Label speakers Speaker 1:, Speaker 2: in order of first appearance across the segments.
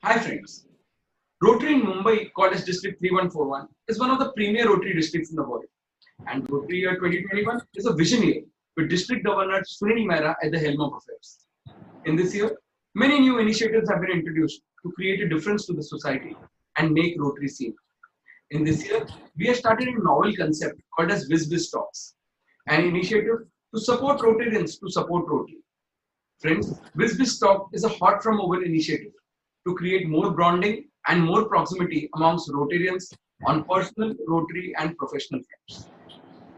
Speaker 1: Hi friends. Rotary in Mumbai, called as District 3141, is one of the premier Rotary districts in the world. And Rotary year 2021 is a vision year with District Governor Sunil Mehra at the helm of affairs. In this year, many new initiatives have been introduced to create a difference to the society and make Rotary seen. In this year, we have started a novel concept called as WizBiz Talks, an initiative to support Rotarians to support Rotary. Friends, WizBiz Talk is a hot from over initiative to create more bonding and more proximity amongst Rotarians on personal, Rotary, and professional fronts.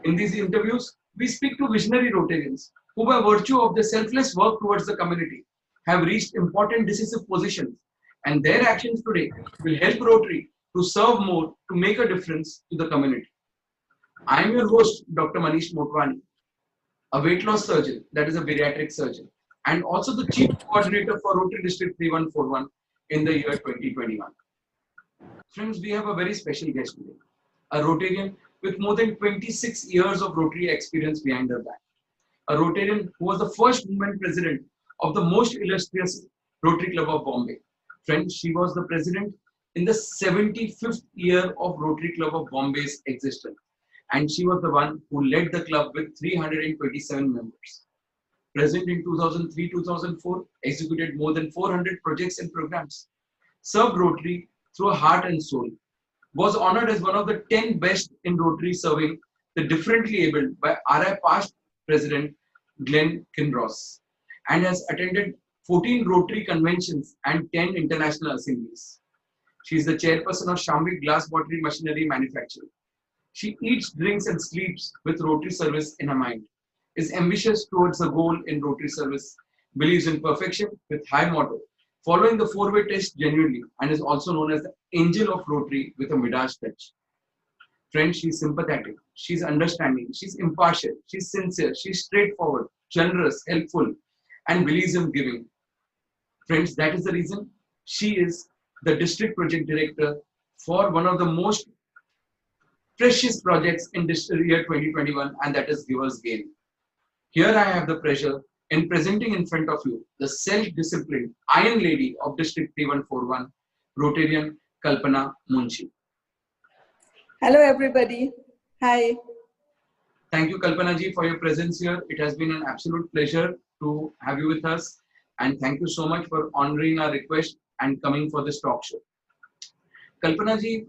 Speaker 1: In these interviews, we speak to visionary Rotarians who, by virtue of their selfless work towards the community, have reached important decisive positions, and their actions today will help Rotary to serve more to make a difference to the community. I am your host, Dr. Manish Motwani, a weight loss surgeon, that is a bariatric surgeon, and also the chief coordinator for Rotary District 3141 in the year 2021. Friends, we have a very special guest today, a Rotarian with more than 26 years of Rotary experience behind her back, a Rotarian who was the first woman president of the most illustrious Rotary Club of Bombay. Friends, she was the president in the 75th year of Rotary Club of Bombay's existence, and she was the one who led the club with 327 members. Present in 2003-2004, executed more than 400 projects and programs, served Rotary through heart and soul, was honored as one of the 10 best in Rotary serving the differently abled by RI past President Glenn Kinross, and has attended 14 Rotary conventions and 10 international assemblies. She is the chairperson of Shamvik Glass Pottery Machinery Manufacturer. She eats, drinks, and sleeps with Rotary service in her mind, is ambitious towards the goal in Rotary service, believes in perfection with high motto, following the four-way test genuinely, and is also known as the angel of Rotary with a Midas touch. Friends, she's sympathetic, she's understanding, she's impartial, she's sincere, she's straightforward, generous, helpful, and believes in giving. Friends, that is the reason she is the district project director for one of the most precious projects in this year 2021, and that is Givers Gain. Here I have the pleasure in presenting in front of you the self-disciplined Iron Lady of District 3141, Rotarian Kalpana Munshi.
Speaker 2: Hello, everybody. Hi.
Speaker 1: Thank you, Kalpana ji, for your presence here. It has been an absolute pleasure to have you with us. And thank you so much for honoring our request and coming for this talk show. Kalpana ji,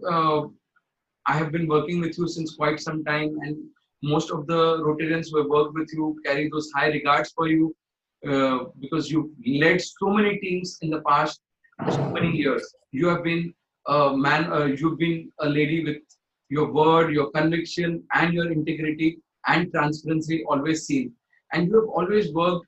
Speaker 1: I have been working with you since quite some time, and most of the Rotarians who have worked with you carry those high regards for you because you've led so many teams in the past so many years. You have been a man, you've been a lady with your word, your conviction, and your integrity and transparency always seen. And you have always worked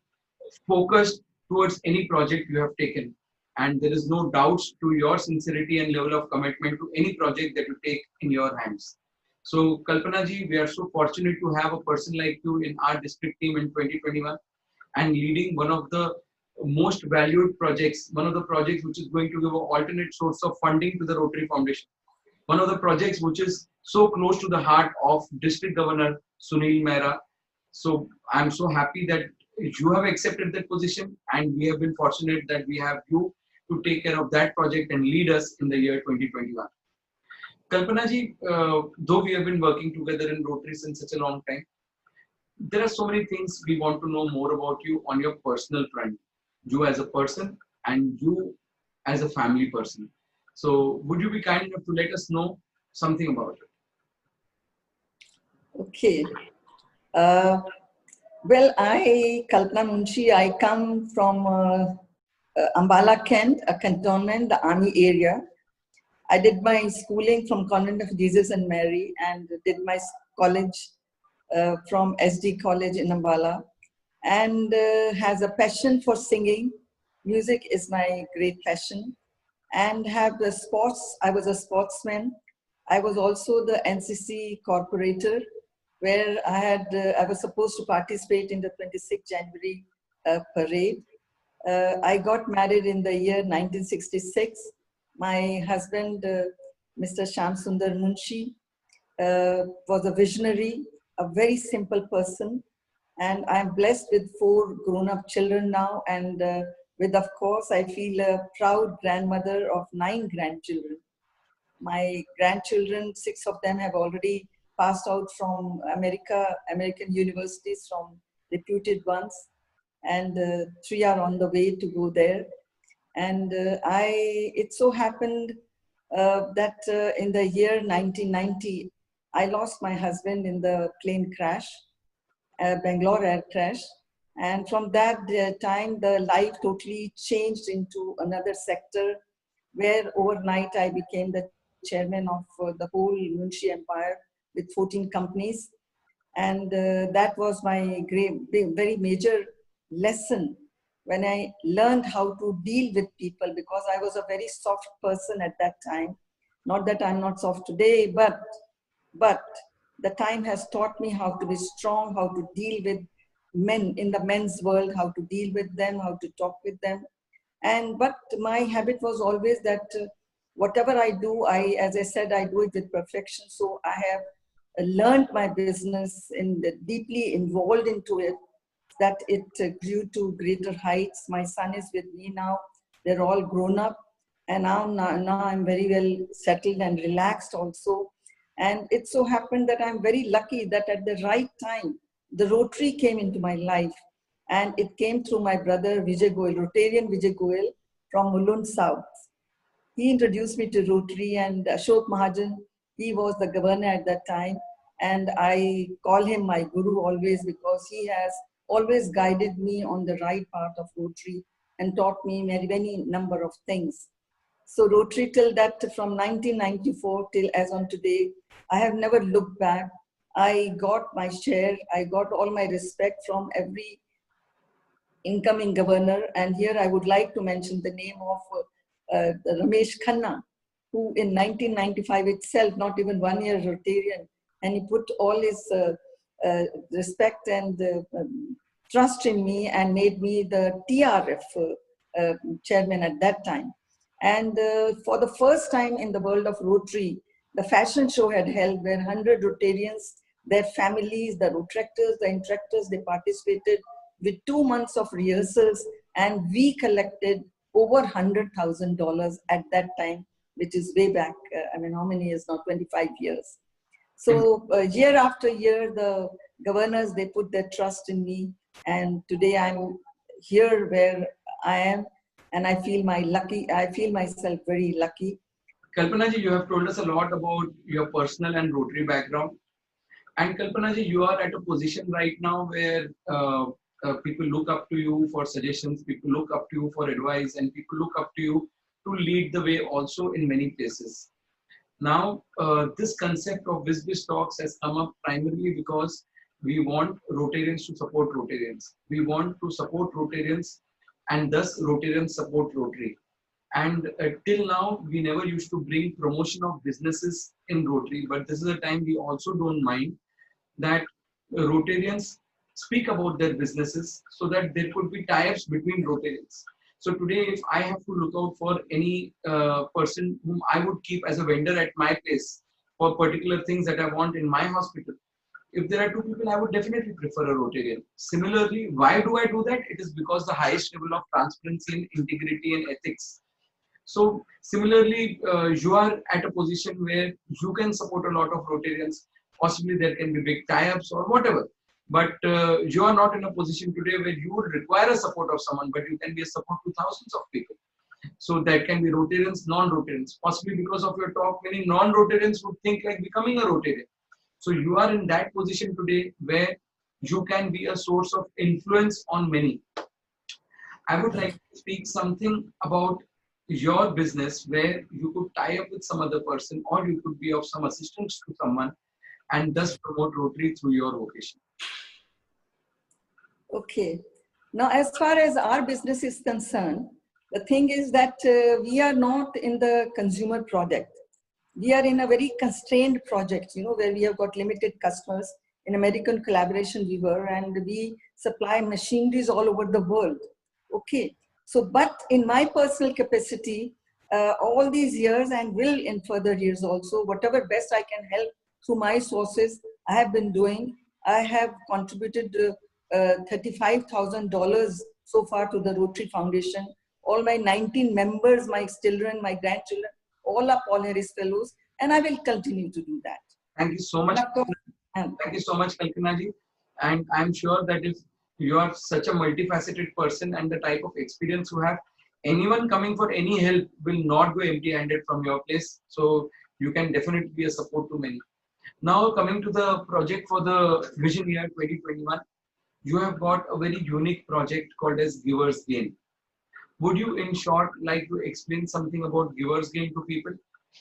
Speaker 1: focused towards any project you have taken. And there is no doubts to your sincerity and level of commitment to any project that you take in your hands. So, Kalpana ji, we are so fortunate to have a person like you in our district team in 2021 and leading one of the most valued projects, one of the projects which is going to give an alternate source of funding to the Rotary Foundation. One of the projects which is so close to the heart of District Governor Sunil Mehra. So I'm so happy that you have accepted that position, and we have been fortunate that we have you to take care of that project and lead us in the year 2021. Kalpana ji, though we have been working together in Rotary since such a long time, there are so many things we want to know more about you on your personal front. You as a person and you as a family person. So would you be kind enough to let us know something about it?
Speaker 2: Okay. Well, Kalpana Munshi, I come from Ambala, Kent, a cantonment, the army area. I did my schooling from Convent of Jesus and Mary and did my college from SD College in Ambala, and has a passion for singing. Music is my great passion, and have the sports. I was a sportsman. I was also the NCC corporator, where I was supposed to participate in the 26th January parade. I got married in the year 1966. My husband, Mr. Shyam Sundar Munshi, was a visionary, a very simple person, and I'm blessed with 4 grown-up children now, and with, of course, I feel a proud grandmother of 9 grandchildren. My grandchildren, 6 of them have already passed out from American universities, from reputed ones, and 3 are on the way to go there. And it so happened that in the year 1990, I lost my husband in the plane crash, Bangalore air crash. And from that time, the life totally changed into another sector, where overnight I became the chairman of the whole Munshi empire with 14 companies. And that was my very major lesson when I learned how to deal with people, because I was a very soft person at that time. Not that I'm not soft today, but the time has taught me how to be strong, how to deal with men in the men's world, how to deal with them, how to talk with them. But my habit was always that whatever I do, as I said, I do it with perfection. So I have learned my business and deeply involved into it, that it grew to greater heights. My son is with me now. They're all grown up. And now I'm very well settled and relaxed also. And it so happened that I'm very lucky that at the right time, the Rotary came into my life. And it came through my brother Vijay Goel, Rotarian Vijay Goel from Mulund South. He introduced me to Rotary, and Ashok Mahajan, he was the governor at that time. And I call him my guru always, because he has always guided me on the right path of Rotary and taught me many number of things. So Rotary, till that, from 1994 till as on today, I have never looked back. I got my share. I got all my respect from every incoming governor. And here I would like to mention the name of Ramesh Khanna, who in 1995 itself, not even 1 year Rotarian, and he put all his respect and trust in me and made me the TRF chairman at that time. And for the first time in the world of Rotary, the fashion show had held where 100 Rotarians, their families, the Rotractors, the Interactors, they participated with 2 months of rehearsals, and we collected over $100,000 at that time, which is way back. I mean, how many years now? 25 years. So year after year, the governors, they put their trust in me. And today I'm here where I am, and I feel myself very lucky.
Speaker 1: Kalpana ji, you have told us a lot about your personal and Rotary background. And Kalpana ji, you are at a position right now where people look up to you for suggestions, people look up to you for advice, and people look up to you to lead the way also in many places. Now, this concept of WizBiz Talks has come up primarily because we want Rotarians to support Rotarians. We want to support Rotarians, and thus Rotarians support Rotary. And till now, we never used to bring promotion of businesses in Rotary, but this is a time we also don't mind that Rotarians speak about their businesses so that there could be tie-ups between Rotarians. So today, if I have to look out for any person whom I would keep as a vendor at my place for particular things that I want in my hospital, if there are 2 people, I would definitely prefer a Rotarian. Similarly, why do I do that? It is because the highest level of transparency and integrity and ethics. So similarly, you are at a position where you can support a lot of Rotarians. Possibly there can be big tie-ups or whatever. But you are not in a position today where you would require a support of someone, but you can be a support to thousands of people. So that can be Rotarians, non-Rotarians. Possibly because of your talk, many non-Rotarians would think like becoming a Rotarian. So you are in that position today where you can be a source of influence on many. I would like to speak something about your business where you could tie up with some other person, or you could be of some assistance to someone and thus promote Rotary through your vocation.
Speaker 2: Okay. Now, as far as our business is concerned, the thing is that we are not in the consumer product. We are in a very constrained project, where we have got limited customers. In American collaboration we were, and we supply machineries all over the world. Okay. So, but in my personal capacity, all these years, and will in further years also, whatever best I can help through my sources, I have been doing. I have contributed $35,000 so far to the Rotary Foundation. All my 19 members, my children, my grandchildren, all are Paul Harris Fellows, and I will continue to do that.
Speaker 1: Thank you so much.
Speaker 2: And of course,
Speaker 1: Thank you so much, Kalpana ji. And I'm sure that if you are such a multifaceted person and the type of experience you have, anyone coming for any help will not go empty-handed from your place. So you can definitely be a support to many. Now coming to the project for the Vision Year 2021, you have got a very unique project called as Givers Gain. Would you in short like to explain something about Givers Gain to people,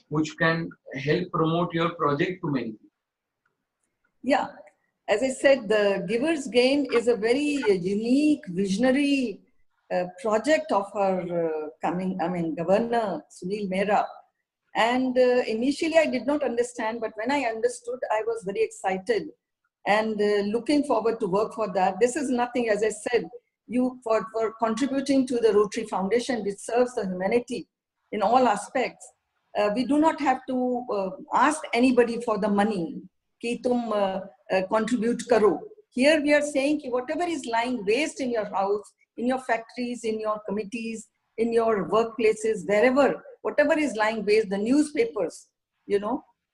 Speaker 1: which can help promote your project to many people?
Speaker 2: yeah, as I said, the Givers Gain is a very unique, visionary project of our Governor Sunil Mehra. And initially I did not understand, but when I understood, I was very excited and looking forward to work for that. This is nothing, as I said, for contributing to the Rotary Foundation, which serves the humanity in all aspects. We do not have to ask anybody for the money, ki tum contribute karo. Here we are saying ki whatever is lying waste in your house, in your factories, in your committees, in your workplaces, wherever, whatever is lying waste, the newspapers,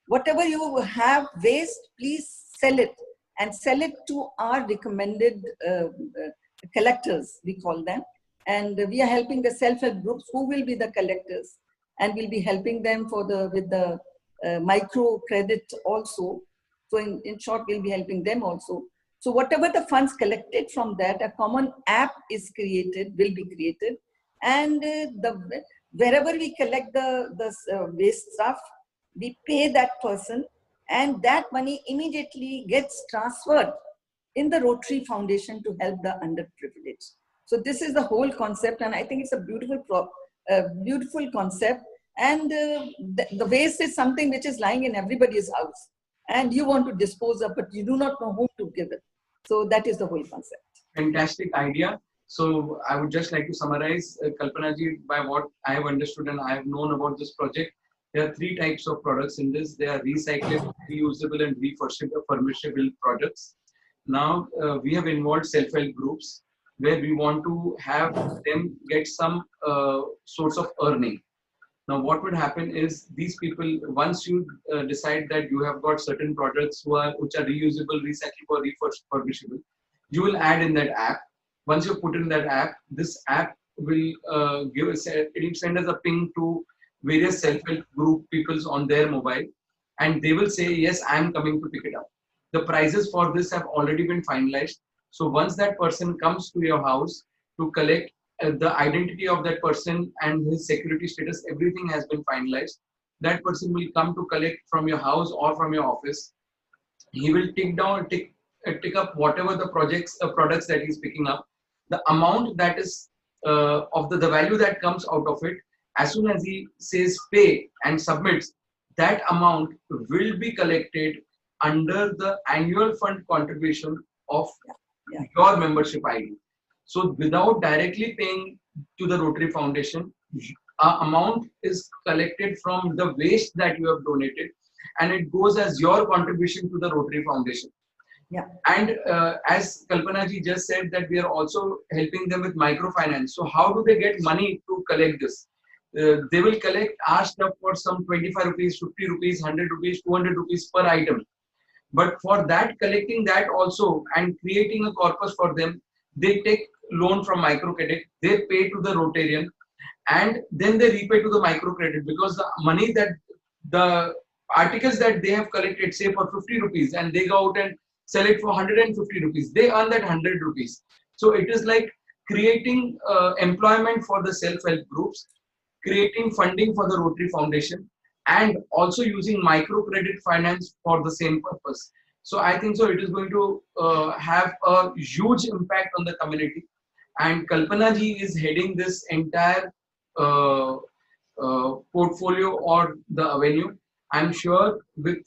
Speaker 2: whatever you have waste, please sell it and sell it to our recommended collectors, we call them. And we are helping the self-help groups who will be the collectors, and we'll be helping them with the micro credit also. So in short, we'll be helping them also. So whatever the funds collected from that, a common app will be created. And wherever we collect the waste stuff, we pay that person, and that money immediately gets transferred in the Rotary Foundation to help the underprivileged. So this is the whole concept, and I think it's a beautiful concept. And the waste is something which is lying in everybody's house, and you want to dispose of, but you do not know whom to give it. So that is the whole concept.
Speaker 1: Fantastic idea. So I would just like to summarize, Kalpana ji, by what I have understood and I have known about this project. There are three types of products in this. They are recyclable, reusable, and refurbishable products. Now we have involved self-help groups where we want to have them get some source of earning. Now what would happen is these people, once you decide that you have got certain products which are reusable, recyclable, or refurbishable, you will add in that app. Once you put in that app, this app will send us a ping to various self-help group peoples on their mobile, and they will say, yes, I am coming to pick it up. The prices for this have already been finalized. So once that person comes to your house to collect, the identity of that person and his security status, everything has been finalized. That person will come to collect from your house or from your office. He will tick up whatever the products that he's picking up. The amount that is of the value that comes out of it, as soon as he says pay and submits, that amount will be collected under the annual fund contribution of your membership ID. So without directly paying to the Rotary Foundation, amount is collected from the waste that you have donated, and it goes as your contribution to the Rotary Foundation.
Speaker 2: Yeah.
Speaker 1: And as Kalpana ji just said, that we are also helping them with microfinance. So how do they get money to collect this? They will collect our stuff for some 25 rupees, 50 rupees, 100 rupees, 200 rupees per item. But for that, collecting that also and creating a corpus for them, they take loan from microcredit, they pay to the Rotarian, and then they repay to the microcredit, because the money that the articles that they have collected, say for 50 rupees, and they go out and sell it for 150 rupees, they earn that 100 rupees. So it is like creating employment for the self-help groups, creating funding for the Rotary Foundation, and also using microcredit finance for the same purpose. So I think so it is going to have a huge impact on the community. And Kalpana ji is heading this entire portfolio or the avenue. I'm sure with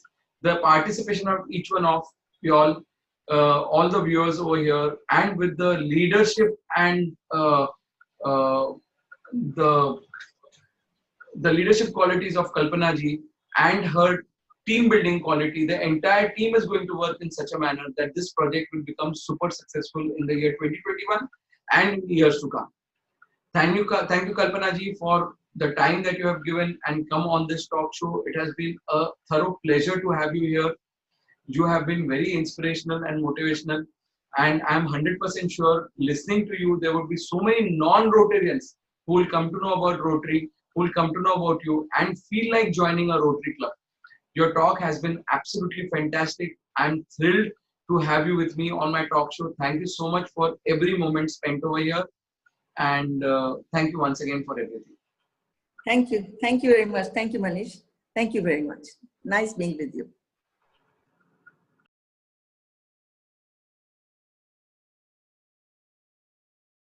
Speaker 1: the participation of each one of you all the viewers over here, and with the leadership and the leadership qualities of Kalpana ji and her team building quality, the entire team is going to work in such a manner that this project will become super successful in the year 2021. and in the years to come. Thank you, Kalpana ji, for the time that you have given and come on this talk show. It has been a thorough pleasure to have you here. You have been very inspirational and motivational, and I'm 100% sure listening to you, there would be so many non-Rotarians who will come to know about Rotary, who will come to know about you and feel like joining a Rotary club. Your talk has been absolutely fantastic. I'm thrilled to have you with me on my talk show. Thank you so much for every moment spent over here. And thank you once again for everything.
Speaker 2: Thank you. Thank you very much. Thank you, Manish. Thank you very much. Nice being with you.